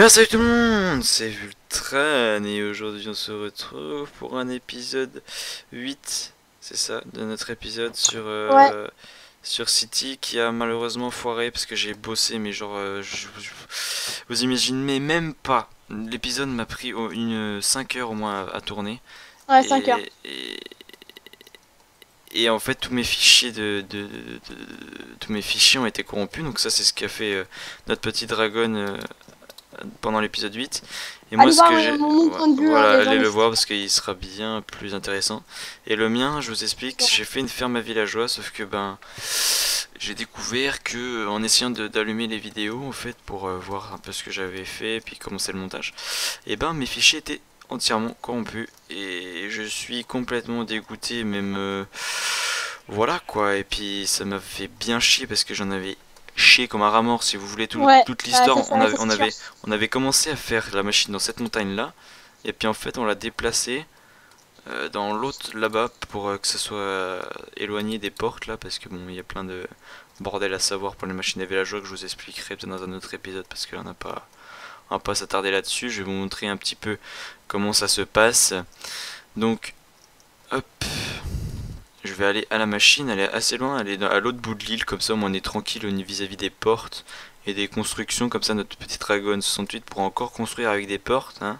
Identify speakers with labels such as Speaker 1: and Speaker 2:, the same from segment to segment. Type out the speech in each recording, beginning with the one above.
Speaker 1: Et salut tout le monde, c'est Vultran et aujourd'hui on se retrouve pour un épisode 8, c'est ça, de notre épisode
Speaker 2: Ouais,
Speaker 1: sur City qui a malheureusement foiré parce que j'ai bossé mais genre vous imaginez même pas, l'épisode m'a pris une 5 heures au moins à tourner
Speaker 2: ouais, 5 heures.
Speaker 1: et en fait tous mes fichiers tous mes fichiers ont été corrompus, donc ça c'est ce qu'a fait notre petit dragon pendant l'épisode 8. Et moi
Speaker 2: Allez
Speaker 1: ce
Speaker 2: voir
Speaker 1: que j'ai...
Speaker 2: mon point de vue, hein,
Speaker 1: Voilà,
Speaker 2: les gens,
Speaker 1: allez le
Speaker 2: n'hésitez
Speaker 1: voir parce qu'il sera bien plus intéressant. Et le mien, je vous explique,
Speaker 2: pas.
Speaker 1: j'ai fait une ferme à villageois, sauf que ben j'ai découvert que en essayant d'allumer les vidéos en fait pour voir un peu ce que j'avais fait et puis commencer le montage, et ben mes fichiers étaient entièrement corrompus et je suis complètement dégoûté même voilà quoi. Et puis ça m'a fait bien chier parce que j'en avais chier comme un rat mort si vous voulez
Speaker 2: Ouais,
Speaker 1: toute l'histoire.
Speaker 2: ça c'est sûr.
Speaker 1: On avait commencé à faire la machine dans cette montagne là et puis en fait on l'a déplacée dans l'autre là-bas pour que ça soit éloigné des portes là parce que bon il y a plein de bordel à savoir pour les machines à villageois que je vous expliquerai peut-être dans un autre épisode parce que là on va pas s'attarder là-dessus. Je vais vous montrer un petit peu comment ça se passe. Donc hop, je vais aller à la machine, elle est assez loin, elle est à l'autre bout de l'île, comme ça on est tranquille vis-à-vis des portes et des constructions, comme ça notre petit Dragon 68 pourra encore construire avec des portes, hein.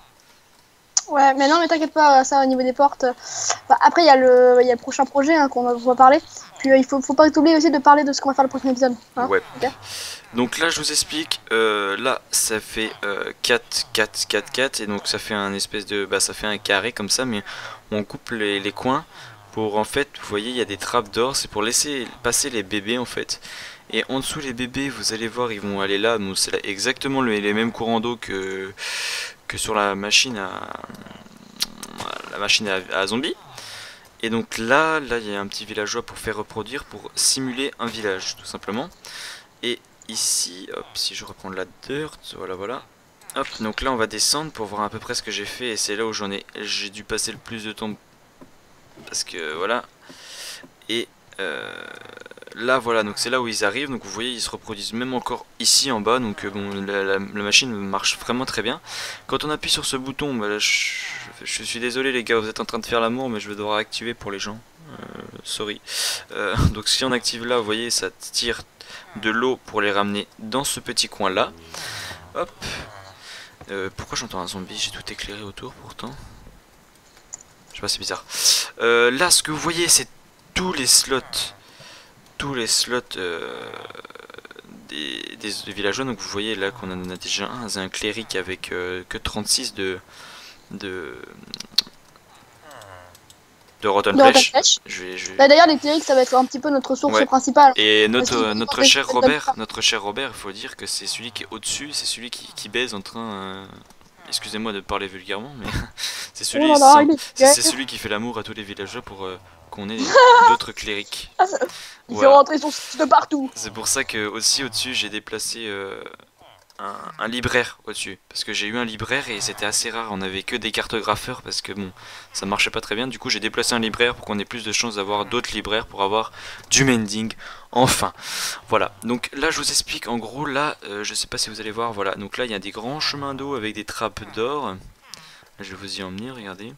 Speaker 2: Ouais, mais non, mais t'inquiète pas, ça au niveau des portes. Enfin, après, il y a le prochain projet hein, qu'on va parler. Puis faut pas oublier aussi de parler de ce qu'on va faire le prochain épisode. Hein,
Speaker 1: Ouais.
Speaker 2: ok.
Speaker 1: Donc là je vous explique, là ça fait 4, 4, 4, 4, et donc ça fait un espèce de... Bah ça fait un carré comme ça, mais on coupe les coins pour en fait, vous voyez il y a des trappes d'or, c'est pour laisser passer les bébés en fait. Et en dessous les bébés, vous allez voir, ils vont aller là, donc c'est exactement les mêmes courants d'eau que sur la machine à zombies. Et donc là il y a un petit villageois pour faire reproduire, pour simuler un village tout simplement. Et ici, hop, si je reprends la dirt, voilà, voilà. Hop, donc là on va descendre pour voir à peu près ce que j'ai fait et c'est là où j'ai dû passer le plus de temps parce que voilà. Et là voilà, donc c'est là où ils arrivent, donc vous voyez ils se reproduisent même encore ici en bas, donc bon la machine marche vraiment très bien. Quand on appuie sur ce bouton, bah, là, je suis désolé les gars, vous êtes en train de faire l'amour mais je vais devoir activer pour les gens. Sorry. Donc si on active là, vous voyez ça tire de l'eau pour les ramener dans ce petit coin là. Hop. Pourquoi j'entends un zombie? J'ai tout éclairé autour pourtant. Je sais pas, c'est bizarre. Là ce que vous voyez c'est tous les slots. Tous les slots des villageois. Donc vous voyez là qu'on en a déjà un. C'est un cléric avec que 36 de, de Rotten
Speaker 2: De Rotten
Speaker 1: Flesh.
Speaker 2: Flesh.
Speaker 1: Je vais...
Speaker 2: Bah, d'ailleurs, les clérics, ça va être un petit peu notre source
Speaker 1: Ouais.
Speaker 2: principale.
Speaker 1: Et
Speaker 2: Parce qu'ils font des choses
Speaker 1: notre cher Robert, il faut dire que c'est celui qui est au-dessus, c'est celui qui baise en train. Excusez-moi de parler vulgairement, mais c'est
Speaker 2: Oh
Speaker 1: celui,
Speaker 2: là là, il est
Speaker 1: c'est
Speaker 2: gay.
Speaker 1: celui qui fait l'amour à tous les villageois pour qu'on ait d'autres clérics.
Speaker 2: Il fait
Speaker 1: Voilà.
Speaker 2: rentrer son fils de partout.
Speaker 1: C'est pour ça que aussi au-dessus j'ai déplacé un libraire au-dessus. Parce que j'ai eu un libraire et c'était assez rare, on avait que des cartographeurs parce que bon, ça marchait pas très bien. Du coup j'ai déplacé un libraire pour qu'on ait plus de chances d'avoir d'autres libraires pour avoir du mending. Enfin, voilà. Donc là je vous explique, en gros là, je sais pas si vous allez voir, voilà. Donc là il y a des grands chemins d'eau avec des trappes d'or. Je vais vous y emmener, regardez.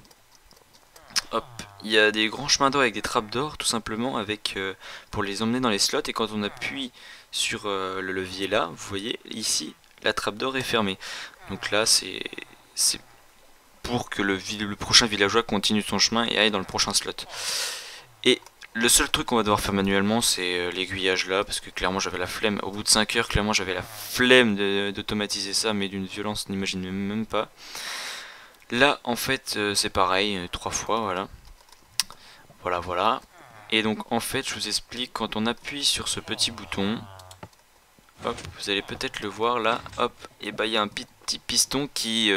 Speaker 1: Hop, il y a des grands chemins d'or avec des trappes d'or tout simplement avec pour les emmener dans les slots, et quand on appuie sur le levier là, vous voyez ici la trappe d'or est fermée. Donc là c'est pour que le prochain villageois continue son chemin et aille dans le prochain slot. Et le seul truc qu'on va devoir faire manuellement c'est l'aiguillage là, parce que clairement j'avais la flemme, au bout de 5 heures clairement j'avais la flemme d'automatiser ça, mais d'une violence n'imagine même pas. Là en fait c'est pareil, 3 fois, voilà. Voilà, voilà. Et donc en fait je vous explique, quand on appuie sur ce petit bouton, hop, vous allez peut-être le voir là, hop, et bah il y a un petit piston qui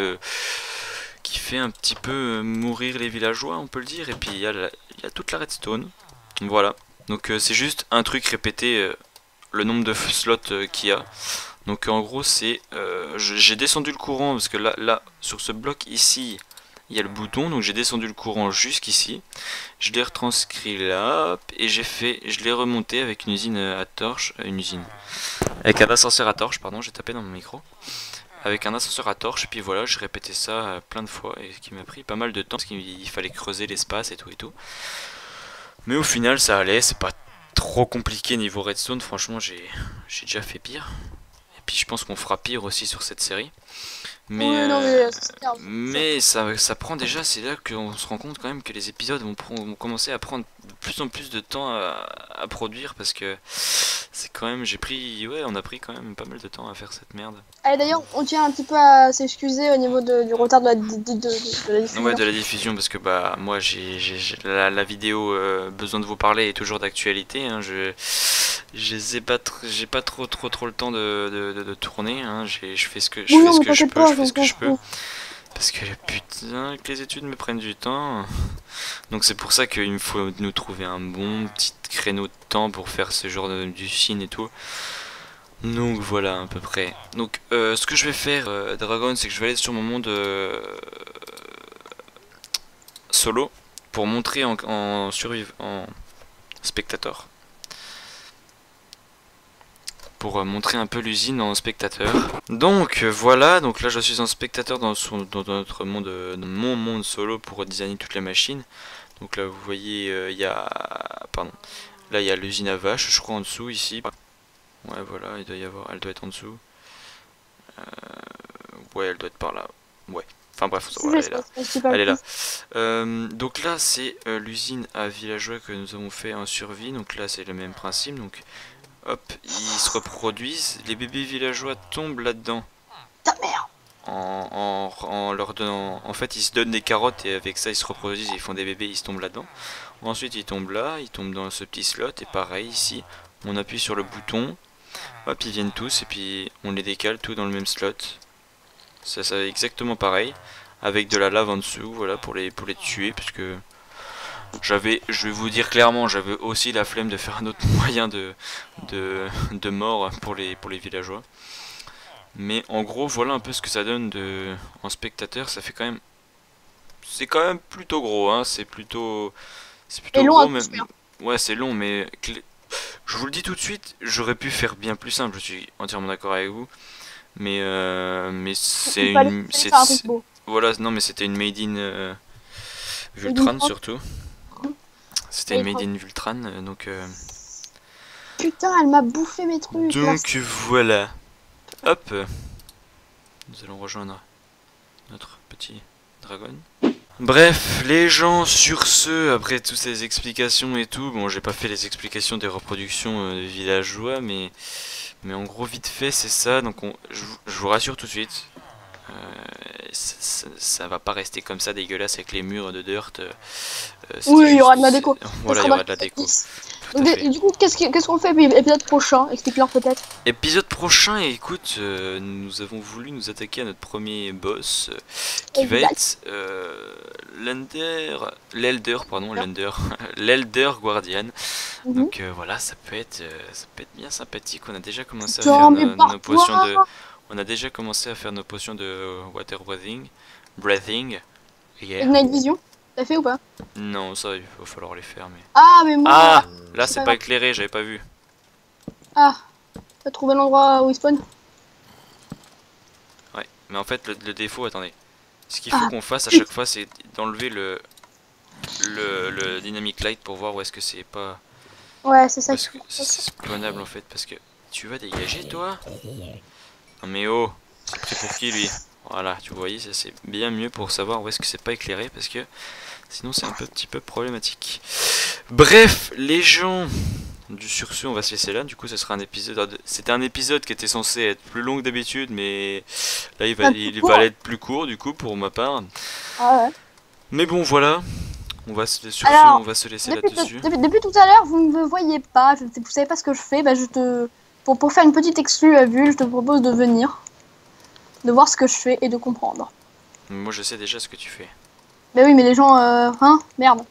Speaker 1: fait un petit peu mourir les villageois, on peut le dire, et puis il y a toute la redstone. Voilà. Donc c'est juste un truc répété, le nombre de slots qu'il y a. Donc en gros c'est j'ai descendu le courant parce que là sur ce bloc ici il y a le bouton, donc j'ai descendu le courant jusqu'ici, je l'ai retranscrit là, hop, et je l'ai remonté avec une usine à torche, une usine, avec un ascenseur à torche, pardon, j'ai tapé dans mon micro, avec un ascenseur à torche. Et puis voilà, j'ai répété ça plein de fois et ce qui m'a pris pas mal de temps parce qu'il fallait creuser l'espace et tout et tout. Mais au final, ça allait, c'est pas trop compliqué niveau redstone. Franchement, j'ai déjà fait pire. Et puis je pense qu'on fera pire aussi sur cette série.
Speaker 2: Ouais, non, mais c'est bien,
Speaker 1: Mais ça prend déjà, c'est là qu'on se rend compte quand même que les épisodes vont commencer à prendre de plus en plus de temps à produire parce que c'est quand même, ouais, on a pris quand même pas mal de temps à faire cette merde.
Speaker 2: Allez, d'ailleurs, on tient un petit peu à s'excuser au niveau du retard de la diffusion.
Speaker 1: Ouais, de la diffusion parce que bah moi j'ai la vidéo besoin de vous parler est toujours d'actualité. Hein, j'ai pas trop le temps de tourner. Hein, je fais ce que
Speaker 2: Oui, non,
Speaker 1: je
Speaker 2: mais t'inquiète pas,
Speaker 1: je fais ce que
Speaker 2: on
Speaker 1: je
Speaker 2: s'en
Speaker 1: peux.
Speaker 2: fout.
Speaker 1: Parce que putain, que les études me prennent du temps. Donc c'est pour ça qu'il me faut nous trouver un bon petit créneau de temps pour faire ce genre du film et tout. Donc voilà à peu près. Donc ce que je vais faire, Dragon, c'est que je vais aller sur mon monde solo pour montrer en spectateur. Pour montrer un peu l'usine en spectateur. Donc voilà, donc là je suis en spectateur dans notre monde, dans mon monde solo pour designer toutes les machines. Donc là vous voyez, il y a, pardon, là il y a l'usine à vaches, je crois en dessous ici. Ouais voilà, il doit y avoir, elle doit être en dessous. Ouais, elle doit être par là. Ouais. Enfin bref, voilà, elle est là. Elle est là. Donc là c'est l'usine à villageois que nous avons fait en survie. Donc là c'est le même principe. Donc hop, ils se reproduisent. Les bébés villageois tombent là-dedans.
Speaker 2: Ta mère.
Speaker 1: En leur donnant. En fait, ils se donnent des carottes et avec ça, ils se reproduisent. Ils font des bébés, ils se tombent là-dedans. Ensuite, ils tombent là, ils tombent dans ce petit slot. Et pareil, ici, on appuie sur le bouton. Hop, ils viennent tous. Et puis, on les décale tout dans le même slot. Ça exactement pareil. Avec de la lave en dessous, voilà, pour les tuer. Parce que. Je vais vous dire clairement, j'avais aussi la flemme de faire un autre moyen de mort pour les villageois. Mais en gros, voilà un peu ce que ça donne en spectateur. Ça fait quand même, c'est quand même plutôt gros, hein. C'est plutôt
Speaker 2: Et long
Speaker 1: gros,
Speaker 2: à
Speaker 1: mais
Speaker 2: construire.
Speaker 1: ouais, c'est long, mais je vous le dis tout de suite, j'aurais pu faire bien plus simple. Je suis entièrement d'accord avec vous. Mais c'est une,
Speaker 2: Fallait faire un truc beau.
Speaker 1: voilà, non, mais c'était une made in Vultran surtout. C'était une made in Vultran, donc.
Speaker 2: Putain, elle m'a bouffé mes trucs.
Speaker 1: Donc voilà. Hop. Nous allons rejoindre notre petit dragon. Bref, les gens, sur ce, après toutes ces explications et tout, bon, j'ai pas fait les explications des reproductions des villageois, mais en gros, vite fait, c'est ça. Donc, je vous rassure tout de suite, ça va pas rester comme ça dégueulasse avec les murs de dirt.
Speaker 2: Oui, il y aura de la déco.
Speaker 1: Voilà, il y aura de la déco.
Speaker 2: Et du coup, qu'est-ce qu'on fait puis épisode prochain? Explique-leur peut-être.
Speaker 1: Épisode prochain, écoute, nous avons voulu nous attaquer à notre premier boss qui va être l'Elder Guardian. Donc voilà, ça peut être bien sympathique. On a déjà commencé à faire nos potions de water breathing hier.
Speaker 2: Et Night Vision, t'as fait ou pas?
Speaker 1: Non, ça il va falloir les faire mais.
Speaker 2: Ah mais moi.
Speaker 1: Ah, là c'est pas éclairé, j'avais pas vu.
Speaker 2: Ah, t'as trouvé l'endroit où il spawn?
Speaker 1: Ouais, mais en fait le défaut, attendez. Ce qu'il faut qu'on fasse à chaque fois, c'est d'enlever le dynamic light pour voir où est-ce que c'est pas.
Speaker 2: Ouais, c'est ça.
Speaker 1: C'est spawnable en fait, parce que tu vas dégager toi. Non mais oh, c'est pris pour qui lui? Voilà, tu voyez, ça c'est bien mieux pour savoir où est-ce que c'est pas éclairé, parce que sinon c'est un petit peu problématique. Bref, les gens. Sur ce, on va se laisser là. Du coup, ce sera un épisode. C'était un épisode qui était censé être plus long que d'habitude, mais là, il va être plus court, du coup, pour ma part.
Speaker 2: Ah ouais.
Speaker 1: Mais bon, voilà. On va se laisser là-dessus.
Speaker 2: Depuis tout à l'heure, vous ne me voyez pas. Vous savez pas ce que je fais. Bah, pour faire une petite exclue à vue, je te propose de venir, de voir ce que je fais et de comprendre.
Speaker 1: Moi, je sais déjà ce que tu fais.
Speaker 2: Bah oui, mais les gens, hein, merde.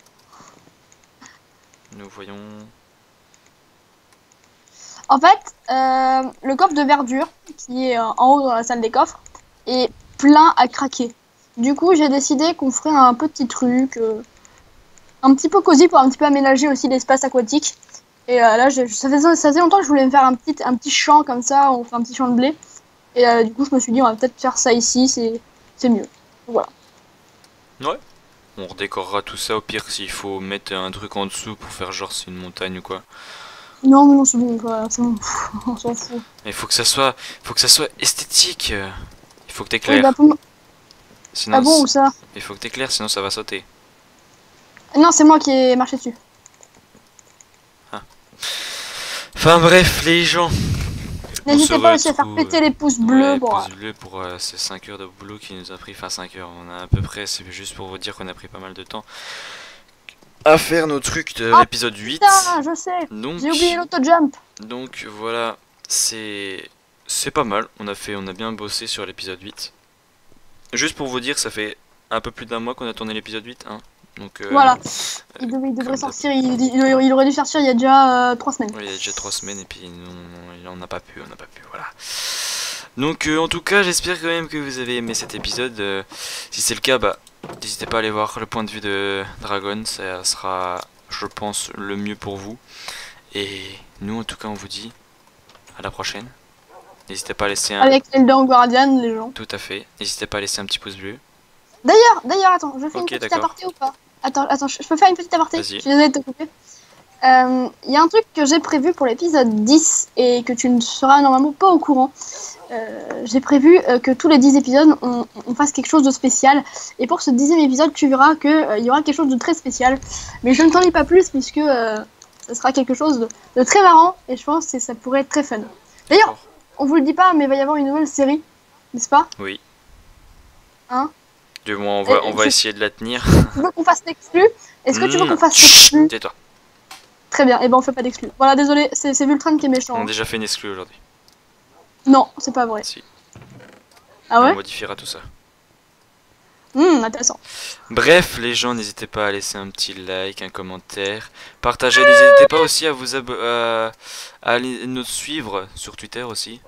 Speaker 1: Nous voyons.
Speaker 2: En fait, le coffre de verdure, qui est en haut dans la salle des coffres, est plein à craquer. Du coup, j'ai décidé qu'on ferait un petit truc, un petit peu cosy pour un petit peu aménager aussi l'espace aquatique. Et là, ça faisait longtemps que je voulais me faire un petit champ comme ça, on fait un petit champ de blé. Et du coup, je me suis dit, on va peut-être faire ça ici, c'est mieux. Voilà.
Speaker 1: Ouais. On redécorera tout ça au pire s'il faut mettre un truc en dessous pour faire genre c'est une montagne ou quoi.
Speaker 2: Non, mais non, c'est bon, voilà, c'est bon. On s'en fout.
Speaker 1: Mais faut que ça soit esthétique. Il faut que
Speaker 2: Oui,
Speaker 1: t'éclaires.
Speaker 2: bah,
Speaker 1: Sinon,
Speaker 2: ah bon, ou ça?
Speaker 1: il faut que t'éclaires, sinon ça va sauter.
Speaker 2: Non, c'est moi qui ai marché dessus.
Speaker 1: Ah. Enfin bref, les gens.
Speaker 2: N'hésitez pas aussi à faire péter les pouces bleus.
Speaker 1: Ouais,
Speaker 2: Bon,
Speaker 1: pouce bleu pour ces 5 heures de boulot qui nous a pris. Enfin 5 heures, on a à peu près, c'est juste pour vous dire qu'on a pris pas mal de temps à faire nos trucs de l'épisode 8.
Speaker 2: Putain, je sais.
Speaker 1: Donc,
Speaker 2: J'ai oublié l'auto-jump.
Speaker 1: donc voilà, c'est pas mal. On a bien bossé sur l'épisode 8. Juste pour vous dire, ça fait un peu plus d'un mois qu'on a tourné l'épisode 8. Hein. Donc,
Speaker 2: Voilà. Il devrait sortir, il aurait dû sortir il y a déjà 3 semaines.
Speaker 1: Oui, il y a déjà 3 semaines et puis on n'a pas pu, voilà. Donc en tout cas, j'espère quand même que vous avez aimé cet épisode. Si c'est le cas, bah n'hésitez pas à aller voir le point de vue de Dragon, ça sera, je pense, le mieux pour vous. Et nous, en tout cas, on vous dit à la prochaine. N'hésitez pas à laisser un...
Speaker 2: Avec Elder Guardian, les gens.
Speaker 1: Tout à fait. N'hésitez pas à laisser un petit pouce bleu.
Speaker 2: D'ailleurs, attends, je fais une
Speaker 1: Ok,
Speaker 2: petite
Speaker 1: d'accord.
Speaker 2: aparté ou pas? Attends, je peux faire une petite aparté? Je
Speaker 1: Vas-y.
Speaker 2: suis désolée de te couper. Il y a un truc que j'ai prévu pour l'épisode 10 et que tu ne seras normalement pas au courant. J'ai prévu que tous les 10 épisodes, on fasse quelque chose de spécial. Et pour ce 10e épisode, tu verras qu'il y aura quelque chose de très spécial. Mais je ne t'en dis pas plus puisque ce sera quelque chose de très marrant et je pense que ça pourrait être très fun. D'ailleurs,
Speaker 1: D'accord.
Speaker 2: on vous le dit pas, mais il va y avoir une nouvelle série, n'est-ce pas?
Speaker 1: Oui.
Speaker 2: Hein?
Speaker 1: Du moins, on va essayer de la tenir.
Speaker 2: Tu veux qu'on fasse l'exclu? Est-ce que tu veux qu'on fasse l'exclu?
Speaker 1: Tais-toi.
Speaker 2: Très bien, et ben on fait pas d'exclu. Voilà, désolé, c'est Vultran qui est méchant.
Speaker 1: On a
Speaker 2: Hein.
Speaker 1: déjà fait une exclue aujourd'hui.
Speaker 2: Non, c'est pas vrai.
Speaker 1: Si.
Speaker 2: Ah
Speaker 1: On
Speaker 2: ouais?
Speaker 1: modifiera tout ça.
Speaker 2: Intéressant.
Speaker 1: Bref, les gens, n'hésitez pas à laisser un petit like, un commentaire, partagez. N'hésitez pas aussi à vous à aller nous suivre sur Twitter aussi.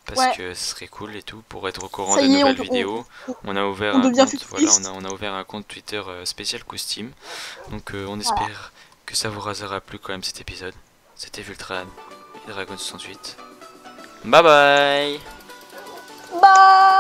Speaker 1: Parce que ce serait cool et tout pour être au courant
Speaker 2: Ça
Speaker 1: des
Speaker 2: y est,
Speaker 1: nouvelles vidéos. On a ouvert un
Speaker 2: devient
Speaker 1: compte, voilà,
Speaker 2: futuriste.
Speaker 1: on a ouvert un compte Twitter spécial Costume. Donc on espère que ça vous aura plu quand même cet épisode. C'était Vultran et Dragon 68. Bye bye.
Speaker 2: Bye.